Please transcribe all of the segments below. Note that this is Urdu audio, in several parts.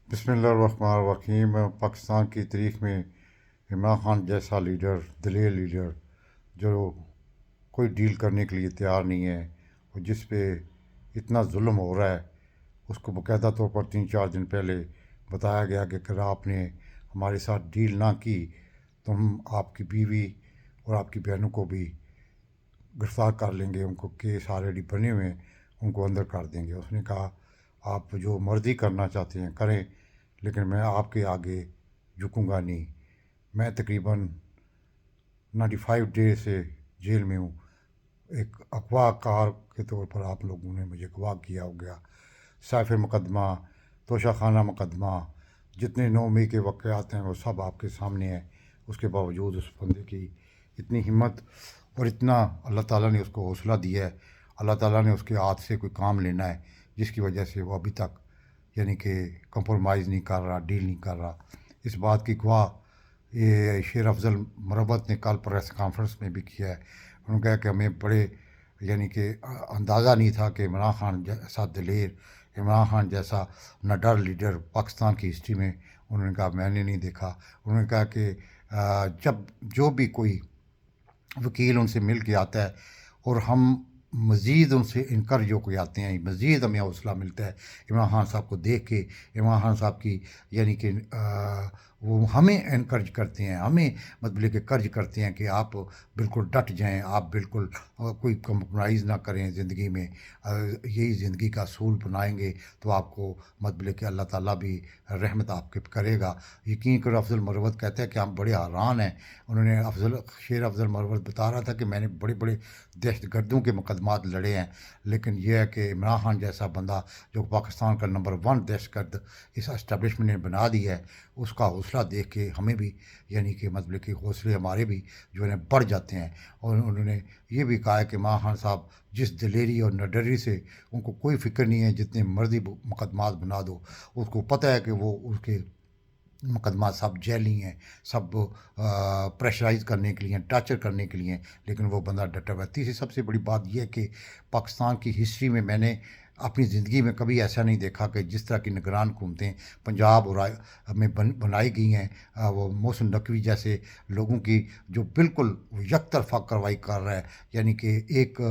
بسم اللہ الرحمن الرحیم۔ پاکستان کی تاریخ میں عمران خان جیسا لیڈر، دلیر لیڈر، جو کوئی ڈیل کرنے کے لیے تیار نہیں ہے اور جس پہ اتنا ظلم ہو رہا ہے، اس کو باقاعدہ طور پر 3-4 دن پہلے بتایا گیا کہ اگر آپ نے ہمارے ساتھ ڈیل نہ کی تو ہم آپ کی بیوی اور آپ کی بہنوں کو بھی گرفتار کر لیں گے، ان کو کیس آلریڈی بنے ہوئے ہیں، ان کو اندر کر دیں گے۔ اس نے کہا آپ جو مرضی کرنا چاہتے ہیں کریں، لیکن میں آپ کے آگے جھکوں گا نہیں۔ میں تقریباً 95 ڈیز سے جیل میں ہوں۔ ایک اغوا کار کے طور پر آپ لوگوں نے مجھے اغوا کیا ہو گیا۔ سیف مقدمہ، توشہ خانہ مقدمہ، جتنے 9 مئی کے واقعات ہیں وہ سب آپ کے سامنے ہیں۔ اس کے باوجود اس بندے کی اتنی ہمت اور اتنا اللہ تعالیٰ نے اس کو حوصلہ دیا ہے، اللہ تعالیٰ نے اس کے ہاتھ سے کوئی کام لینا ہے، جس کی وجہ سے وہ ابھی تک یعنی کہ کمپرومائز نہیں کر رہا، ڈیل نہیں کر رہا۔ اس بات کی گواہ یہ شیر افضل مروت نے کل پریس کانفرنس میں بھی کیا ہے۔ انہوں نے کہا کہ ہمیں بڑے یعنی کہ اندازہ نہیں تھا کہ عمران خان جیسا دلیر، عمران خان جیسا نڈر لیڈر پاکستان کی ہسٹری میں، انہوں نے کہا میں نے نہیں دیکھا۔ انہوں نے کہا کہ جب جو بھی کوئی وکیل ان سے مل کے آتا ہے اور ہم مزید ان سے انکریج ہو کے آتے ہیں، مزید ہمیں حوصلہ ملتا ہے عمران خان صاحب کو دیکھ کے، عمران خان صاحب کی یعنی کہ وہ ہمیں انکریج کرتے ہیں، ہمیں مطلب کہ کرج کرتے ہیں کہ آپ بالکل ڈٹ جائیں، آپ بالکل کوئی کمپرومائز نہ کریں زندگی میں، یہی زندگی کا اصول بنائیں گے تو آپ کو مطلب کہ اللہ تعالیٰ بھی رحمت آپ کے کرے گا۔ یقین کرو افضل مروت کہتے ہیں کہ ہم بڑے حیران ہیں۔ انہوں نے شیر افضل مروت بتا رہا تھا کہ میں نے بڑے بڑے دہشت گردوں کے مقدمات لڑے ہیں، لیکن یہ ہے کہ عمران خان جیسا بندہ جو پاکستان کا نمبر 1 دہشت گرد اس اسٹیبلشمنٹ نے بنا دی ہے، اس کا حوصلہ دیکھ کے ہمیں بھی یعنی کہ مطلب کہ حوصلے ہمارے بھی جو ہے بڑھ جاتے ہیں۔ اور انہوں نے یہ بھی کہا ہے کہ عمران خان صاحب جس دلیری اور نڈری سے ان کو کوئی فکر نہیں ہے، جتنے مرضی مقدمات بنا دو، اس کو پتہ ہے کہ وہ اس کے مقدمات سب جیلی ہیں، سب پریشرائز کرنے کے لیے ہیں، ٹارچر کرنے کے لیے ہیں، لیکن وہ بندہ ڈٹا ہوا ہے۔ تیسری سب سے بڑی بات یہ ہے کہ پاکستان کی ہسٹری میں میں نے اپنی زندگی میں کبھی ایسا نہیں دیکھا کہ جس طرح کی نگران حکومتیں پنجاب اور میں بنائی گئی ہیں، وہ محسن نقوی جیسے لوگوں کی جو بالکل یک طرفہ کارروائی کر رہا ہے، یعنی کہ ایک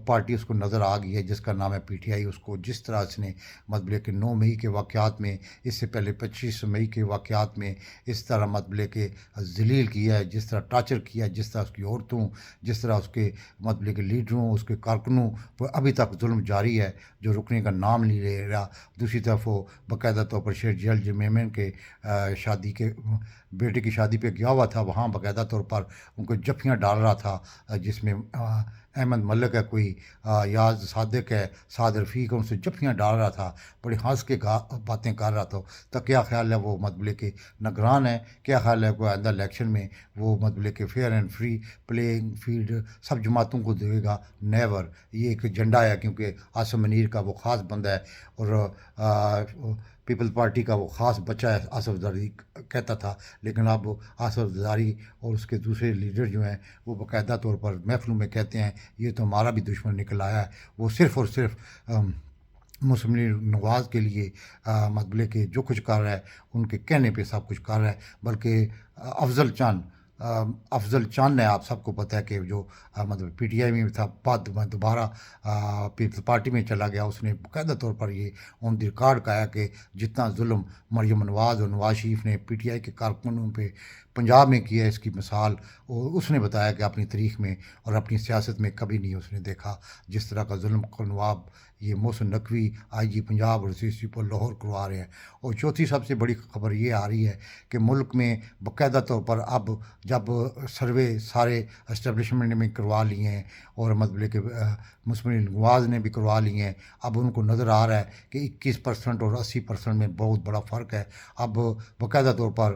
پارٹی اس کو نظر آ گئی ہے جس کا نام ہے پی ٹی آئی، اس کو جس طرح اس نے مطلب کہ 9 مئی کے واقعات میں، اس سے پہلے 25 مئی کے واقعات میں اس طرح مطلب کہ ذلیل کیا ہے، جس طرح ٹارچر کیا ہے، جس طرح اس کی عورتوں، جس طرح اس کے مطلب کہ لیڈروں، اس کے کارکنوں پر ابھی تک ظلم جاری ہے جو رکنے کا نام نہیں لے رہا۔ دوسری طرف وہ باقاعدہ طور پر شیخ جیل میمن کے شادی کے بیٹے کی شادی پہ گیا ہوا تھا، وہاں باقاعدہ طور پر ان کو جفیاں ڈال رہا تھا، جس میں احمد ملک ہے، کوئی یاز صادق ہے، سعد رفیق ہے، ان سے جفیاں ڈال رہا تھا، بڑی ہنس کے باتیں کر رہا تھا۔ تو کیا خیال ہے وہ مطلب کہ نگران ہے؟ کیا خیال ہے کوئی آئندہ الیکشن میں وہ مطلب کہ fair and free playing field سب جماعتوں کو دے گا؟ نیور۔ یہ ایک ایجنڈا ہے، کیونکہ آصف منیر کا وہ خاص بندہ ہے اور پیپل پارٹی کا وہ خاص بچہ ہے، آصف زرداری کہتا تھا، لیکن اب آصف زرداری اور اس کے دوسرے لیڈر جو ہیں وہ باقاعدہ طور پر محفلوں میں کہتے ہیں یہ تو ہمارا بھی دشمن نکل آیا ہے۔ وہ صرف اور صرف مسلم لیگ نواز کے لیے مطلب کہ جو کچھ کر رہا ہے ان کے کہنے پہ سب کچھ کر رہا ہے، بلکہ افضل چاند ہے، آپ سب کو پتہ ہے کہ جو مطلب پی ٹی آئی میں تھا، بعد میں دوبارہ پیپل پارٹی میں چلا گیا۔ اس نے باقاعدہ طور پر یہ آن دی ریکارڈ کہا کہ جتنا ظلم مریم نواز اور نواز شریف نے پی ٹی آئی کے کارکنوں پہ پنجاب میں کیا ہے، اس کی مثال اور اس نے بتایا کہ اپنی تاریخ میں اور اپنی سیاست میں کبھی نہیں اس نے دیکھا جس طرح کا ظلم نواب یہ محسن نقوی آئی جی پنجاب اور سی سی پر لاہور کروا رہے ہیں۔ اور چوتھی سب سے بڑی خبر یہ آ رہی ہے کہ ملک میں باقاعدہ طور پر اب جب سروے سارے اسٹیبلشمنٹ نے کروا لیے ہیں اور مطلب کہ مسلم نواز نے بھی کروا لیے ہیں، اب ان کو نظر آ رہا ہے کہ 21% اور 80% میں بہت بڑا فرق ہے۔ اب باقاعدہ طور پر